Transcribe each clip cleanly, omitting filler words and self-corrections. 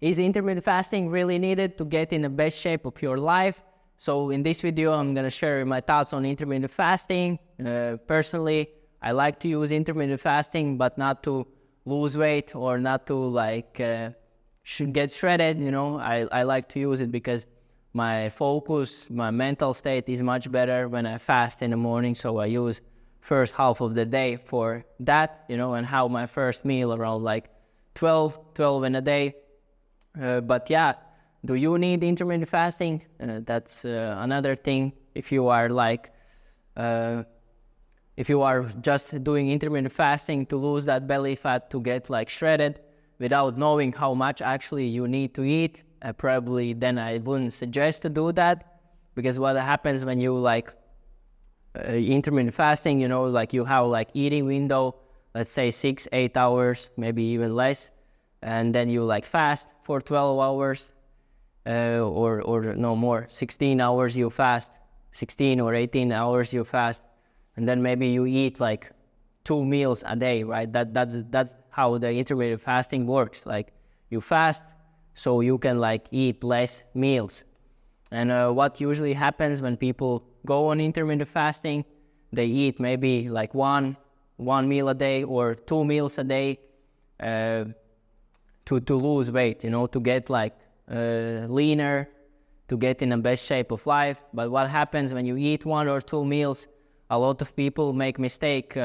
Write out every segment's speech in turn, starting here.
is intermittent fasting really needed to get in the best shape of your life? So in this video, I'm going to share my thoughts on intermittent fasting. Personally, I like to use intermittent fasting, but not to lose weight or not to should get shredded. I like to use it because my focus, my mental state is much better when I fast in the morning. So I use first half of the day for that, and have my first meal around like 12 in a day. But yeah, do you need intermittent fasting? That's another thing. If you are just doing intermittent fasting to lose that belly fat, to get like shredded without knowing how much actually you need to eat, probably then I wouldn't suggest to do that, because what happens when you intermittent fasting, you have eating window, let's say 6-8 hours, maybe even less, and then you fast for 12 hours, or no more, 16 hours you fast, 16 or 18 hours you fast, and then maybe you eat 2 meals a day, right? That's how the intermittent fasting works. You fast so you can eat less meals. And what usually happens when people go on intermittent fasting, they eat maybe one meal a day or 2 meals a day to lose weight, to get leaner, to get in the best shape of life. But what happens when you eat 1 or 2 meals? A lot of people make mistake,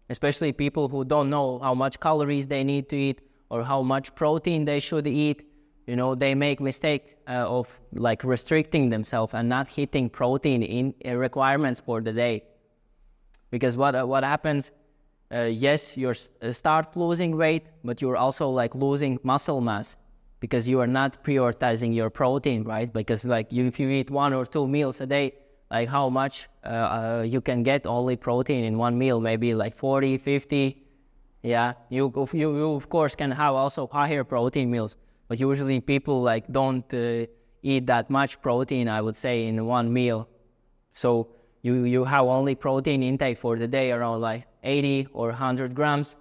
especially people who don't know how much calories they need to eat or how much protein they should eat. They make mistake of restricting themselves and not hitting protein in requirements for the day. Because what happens, yes, you start losing weight, but you're also losing muscle mass because you are not prioritizing your protein, right? Because if you eat 1 or 2 meals a day, how much you can get only protein in 1 meal, maybe 40, 50. Yeah, you of course can have also higher protein meals, but usually people don't eat that much protein, I would say, in 1 meal. So you have only protein intake for the day around 80 or 100 grams,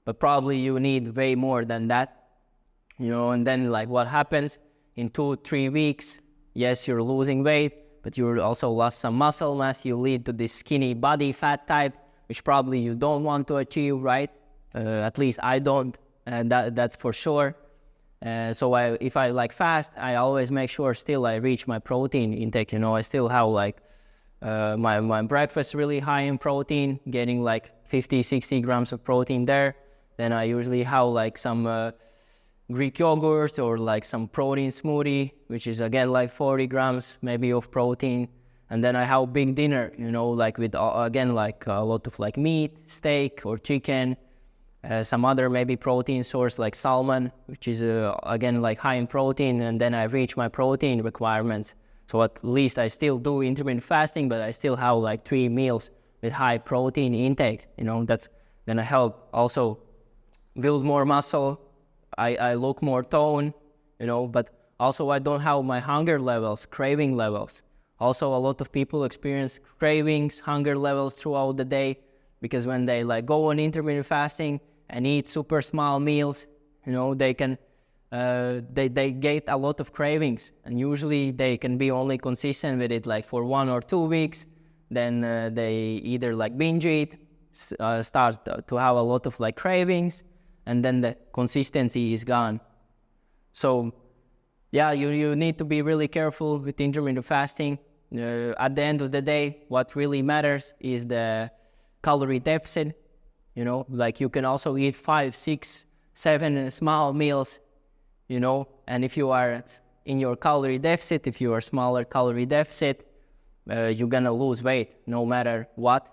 but probably you need way more than that, and then what happens in 2-3 weeks, yes, you're losing weight, but you also lost some muscle mass. You lead to this skinny body fat type, which probably you don't want to achieve, right? At least I don't, and that's for sure. So if I fast, I always make sure still I reach my protein intake. I still have my breakfast really high in protein, getting 50-60 grams of protein there. Then I usually have some Greek yogurt or some protein smoothie, which is again 40 grams maybe of protein. And then I have big dinner, with again a lot of meat, steak or chicken, some other maybe protein source like salmon, which is again high in protein. And then I reach my protein requirements. So at least I still do intermittent fasting, but I still have 3 meals with high protein intake. That's gonna help also build more muscle. I look more toned, but also I don't have my hunger levels, craving levels. Also, a lot of people experience cravings, hunger levels throughout the day, because when they go on intermittent fasting and eat super small meals, they can they get a lot of cravings, and usually they can be only consistent with it for 1 or 2 weeks. Then they either binge eat, start to have a lot of cravings, and then the consistency is gone. So yeah, you need to be really careful with intermittent fasting. At the end of the day, what really matters is the calorie deficit. You can also eat 5, 6, 7 small meals, and if you are in your calorie deficit, if you are smaller calorie deficit, you're gonna lose weight no matter what,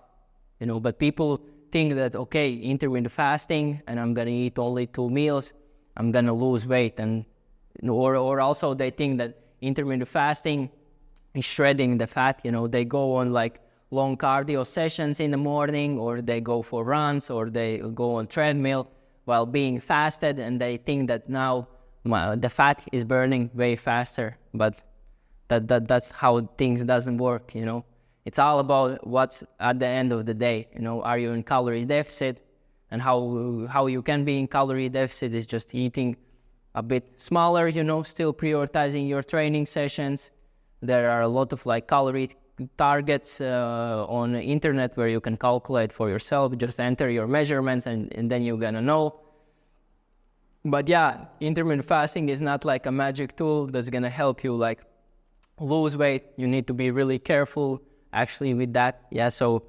but people think that, okay, intermittent fasting and I'm gonna eat only 2 meals, I'm gonna lose weight. And or also they think that intermittent fasting is shredding the fat. They go on long cardio sessions in the morning, or they go for runs, or they go on treadmill while being fasted, and they think that now the fat is burning way faster. But that's how things doesn't work. It's all about what's at the end of the day. Are you in calorie deficit? And how you can be in calorie deficit is just eating a bit smaller, you know, still prioritizing your training sessions. There are a lot of like calorie targets on the internet where you can calculate for yourself. Just enter your measurements and then you're gonna know. But yeah, intermittent fasting is not like a magic tool that's gonna help you like lose weight. You need to be really careful actually with that. Yeah, so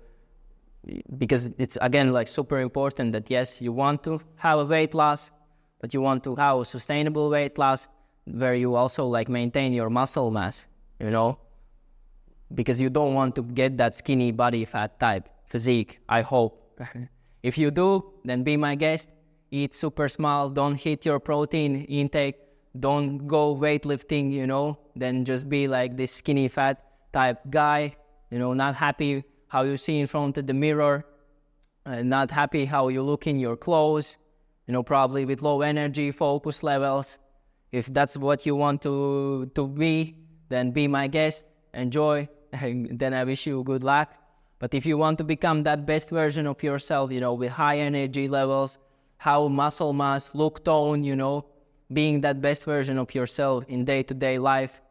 because it's again like super important that yes, you want to have a weight loss, but you want to have a sustainable weight loss where you also like maintain your muscle mass, you know, because you don't want to get that skinny body fat type physique, I hope. If you do, then be my guest. Eat super small, don't hit your protein intake, don't go weightlifting, you know, then just be like this skinny fat type guy, you know, not happy how you see in front of the mirror, not happy how you look in your clothes, you know, probably with low energy, focus levels. If that's what you want to be, then be my guest, enjoy, and then I wish you good luck. But if you want to become that best version of yourself, you know, with high energy levels, how muscle mass, look, tone, you know, being that best version of yourself in day-to-day life,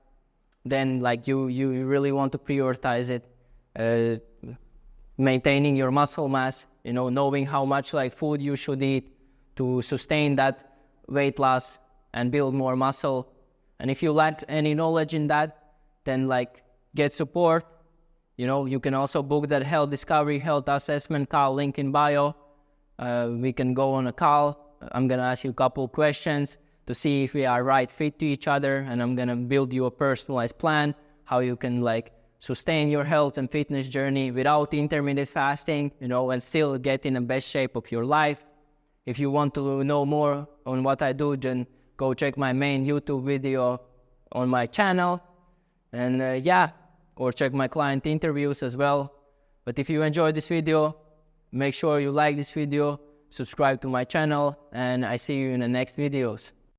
then like you really want to prioritize it, maintaining your muscle mass, you know, knowing how much like food you should eat to sustain that weight loss and build more muscle. And if you lack any knowledge in that, then like get support. You know, you can also book that health discovery, health assessment call, link in bio. We can go on a call. I'm gonna ask you a couple questions to see if we are right fit to each other, and I'm gonna build you a personalized plan, how you can like sustain your health and fitness journey without intermittent fasting, you know, and still get in the best shape of your life. If you want to know more on what I do, then go check my main YouTube video on my channel, and yeah, or check my client interviews as well. But if you enjoyed this video, make sure you like this video, subscribe to my channel, and I see you in the next videos.